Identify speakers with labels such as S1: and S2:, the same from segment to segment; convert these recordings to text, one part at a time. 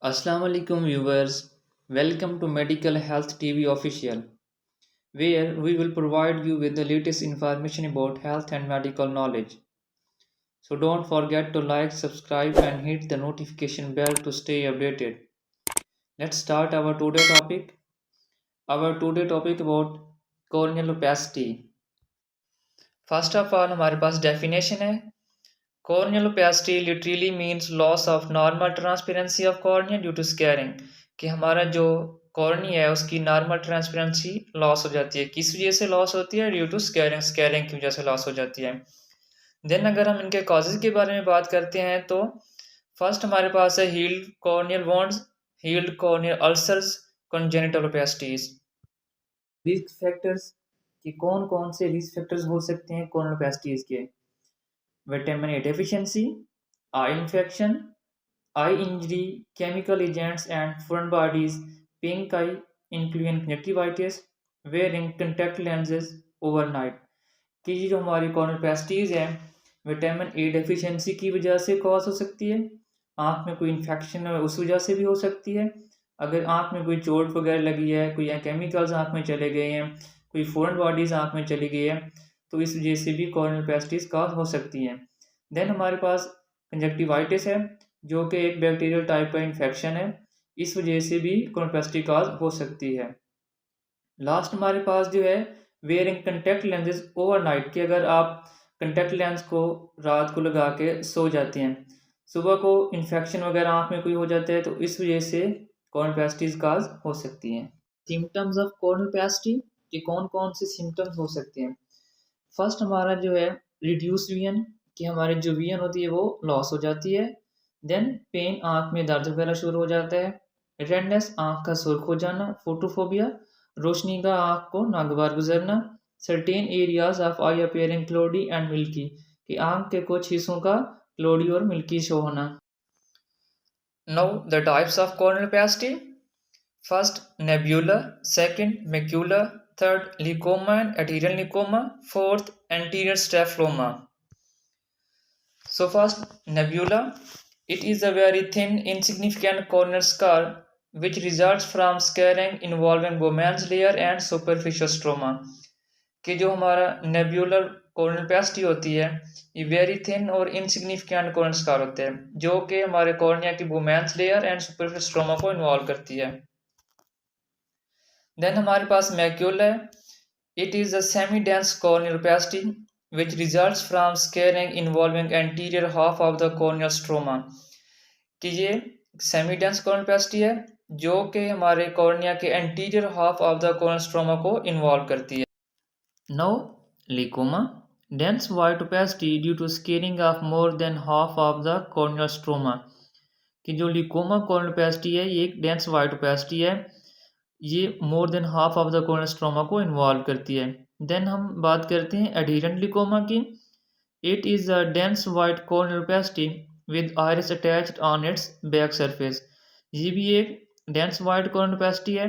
S1: Assalamualaikum viewers, welcome to Medical Health TV official, where we will provide you with the latest information about health and medical knowledge. So don't forget to like, subscribe, and hit the notification bell to stay updated. Let's start our today topic. Our today topic about corneal opacity. First of all, हमारे पास definition है. Corneal opacity literally means loss of normal transparency of cornea due to scarring. कि हमारा जो cornea है उसकी normal transparency loss हो जाती है. किस वजह से लॉस होती है? Due to scaring. स्कैरिंग की वजह से लॉस हो जाती है. देन अगर हम इनके कॉजेज के बारे में बात करते हैं तो फर्स्ट हमारे पास है healed corneal wounds, healed corneal ulcers, congenital opacities. Risk factors कि कौन कौन से रिस्क फैक्टर्स हो सकते हैं कॉर्नियल ओपेसिटीज के. Vitamin A deficiency, eye infection, eye injury, chemical agents and foreign bodies, pink eye, including conjunctivitis, wearing contact lenses overnight. कि ये जो हमारी कॉर्नियोपैस्टीज है विटामिन ए डेफिशिएंसी की वजह से कॉज हो सकती है. आँख में कोई इन्फेक्शन है उस वजह से भी हो सकती है. अगर आँख में कोई चोट वगैरह लगी है, कोई केमिकल्स आँख में चले गए हैं, कोई फॉरेन बॉडीज आँख में चली गई है, तो इस वजह से भी कॉर्नियोपैस्टीज कॉज हो सकती हैं. देन हमारे पास कंजक्टिवाइटिस है जो कि एक बैक्टीरियल टाइप का इन्फेक्शन है. इस वजह से भी कॉर्नियोपैस्टी कॉज हो सकती है. लास्ट हमारे पास जो है वेयरिंग कंटेक्ट लेंसेज ओवरनाइट, कि अगर आप कंटेक्ट लेंस को रात को लगा के सो जाते हैं, सुबह को इन्फेक्शन वगैरह आँख में कोई हो जाता है, तो इस वजह से कॉर्नियोपैस्टीज कॉज हो सकती हैं. सिम्टम्स ऑफ कॉर्नियोपैस्टी कि कौन कौन से सिम्टम्स हो सकते हैं. फर्स्ट हमारा जो है रिड्यूस विजन, कि हमारे जो विजन होती है वो लॉस हो जाती है. देन पेन, आँख में दर्द वगैरह शुरू हो जाता है. रेडनेस, आँख का सुर्ख हो जाना. फोटोफोबिया, रोशनी का आँख को नागवार गुजरना. Certain areas of eye appearing cloudy and milky, कि आँख के कुछ हिस्सों का क्लोडी और मिल्की शो होना. Now the types of corneal opacity. First nebular, second macular, third leucoma and adherent leucoma, fourth anterior staphyloma. So first, nebula. It is a very thin, insignificant corneal scar which results from scarring involving Bowman's layer and superficial stroma. कि जो हमारा nebular corneal opacity होती है ये very thin और insignificant corneal scar होते हैं जो कि हमारे कॉर्निया की Bowman's layer and superficial stroma को इन्वॉल्व करती है. देन हमारे पास मैक्यूला है. It is a semi dense corneal opacity which results from scarring involving anterior half of the corneal stroma. कि ये सेमी डेंस कॉर्नियल ओपेसिटी है जो कि हमारे कॉर्निया के anterior half of the corneal stroma को इन्वॉल्व करती है. Now leucoma, dense white opacity due to scarring of more than half of the corneal stroma. कि जो लिकोमा कॉर्नियल ओपेसिटी है ये एक डेंस वाइट ओपेसिटी है, ये मोर than half of the corneal stroma को इन्वॉल्व करती है. देन हम बात करते हैं एडहेरेंट लिकोमा की. It is a dense white corneal opacity with iris attached on it's back surface. ये भी एक डेंस वाइट कॉर्नियल ओपेसिटी है,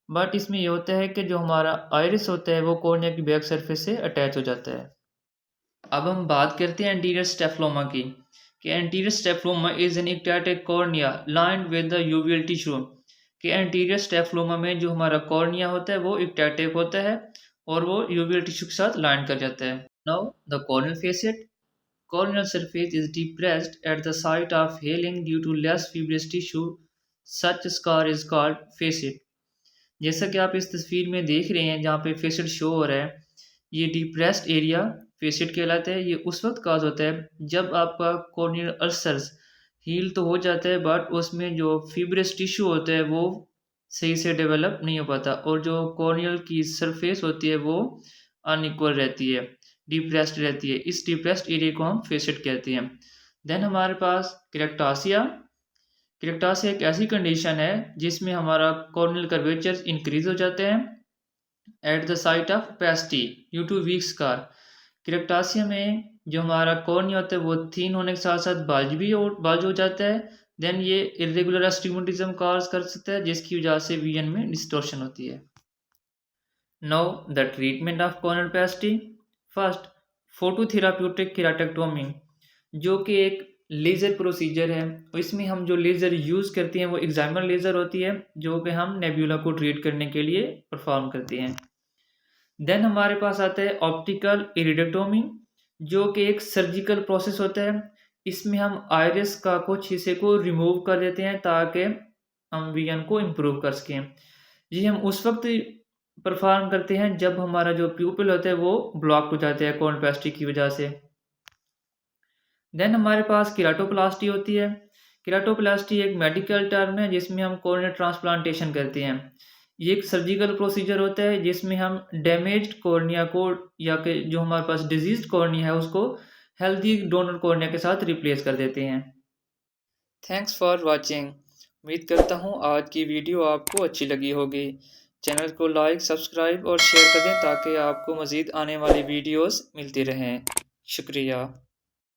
S1: बट इसमें ये होता है कि जो हमारा आयरिस होता है वो कॉर्निया की बैक सरफेस से अटैच हो जाता है. अब हम बात करते हैं एंटीरियर स्टेफलोमा की. कि anterior staphyloma is an ectatic cornea lined with the uveal tissue. कि एंटीरियर स्टेफलोमा में जो हमारा कॉर्निया होता है वो इक्टेटिक होता है और वो यूवियल टिश्यू के साथ लाइन कर जाता है. Now the corneal facet. Corneal surface is depressed at the site of healing due to less fibrous tissue. Such scar is called facet. जैसा कि आप इस तस्वीर में देख रहे हैं जहाँ पे फेसेट शो हो रहा है, ये डिप्रेस्ड एरिया फेसेट कहलाता है. ये उस वक्त काज होता है जब आपका कॉर्नियल अल्सर्स हील तो हो जाता है बट उसमें जो फिब्रस टिश्यू होता है वो सही से डेवलप नहीं हो पाता और जो कॉर्नियल की सरफेस होती है वो अनइक्वल रहती है, डिप्रेस्ड रहती है. इस डिप्रेस्ड एरिया को हम फेसेट कहते हैं. देन हमारे पास क्रेक्टासिया. क्रेक्टासिया एक ऐसी कंडीशन है जिसमें हमारा कॉर्नियल कर्वेचर इंक्रीज हो जाते हैं at the site of opacity due to weak scar. Keratectasia में जो हमारा कॉर्निया होता है वो थिन होने के साथ साथ बाज हो जाता है. देन ये इरेगुलर एस्टिग्मेटिज्म कॉज कर सकता है जिसकी वजह से विजन में डिस्टॉर्शन होती है. Now the treatment of corneal opacity. First phototherapeutic keratectomy, जो कि एक लेज़र प्रोसीजर है, और इसमें हम जो लेज़र यूज़ करते हैं वो एग्जामिनर लेज़र होती है, जो कि हम नेबुला को ट्रीट करने के लिए परफॉर्म करते हैं। देन हमारे पास आता है ऑप्टिकल इरिडेक्टोमी, जो कि एक सर्जिकल प्रोसेस होता है। इसमें हम आइरिस का कुछ हिस्से को रिमूव कर देते हैं ताकि हम विजन को इम्प्रूव कर सकें। जी, हम उस वक्त परफॉर्म करते हैं जब हमारा जो प्यूपिल होता है वो ब्लॉक हो जाता है कॉन्ट्रास्टी की वजह से। देन हमारे पास केराटोप्लास्टी होती है। केराटोप्लास्टी एक मेडिकल टर्म है जिसमें हम कॉर्निया ट्रांसप्लांटेशन करते हैं। ये एक सर्जिकल प्रोसीजर होता है जिसमें हम डैमेज्ड कॉर्निया को, या कि जो हमारे पास डिजीज्ड कॉर्निया है उसको हेल्दी डोनर कॉर्निया के साथ रिप्लेस कर देते हैं। Thanks for watching. उम्मीद करता हूँ आज की वीडियो आपको अच्छी लगी होगी। चैनल को लाइक, सब्सक्राइब और शेयर कर दें ताकि आपको मज़ीद आने वाली वीडियोस मिलती रहें। शुक्रिया।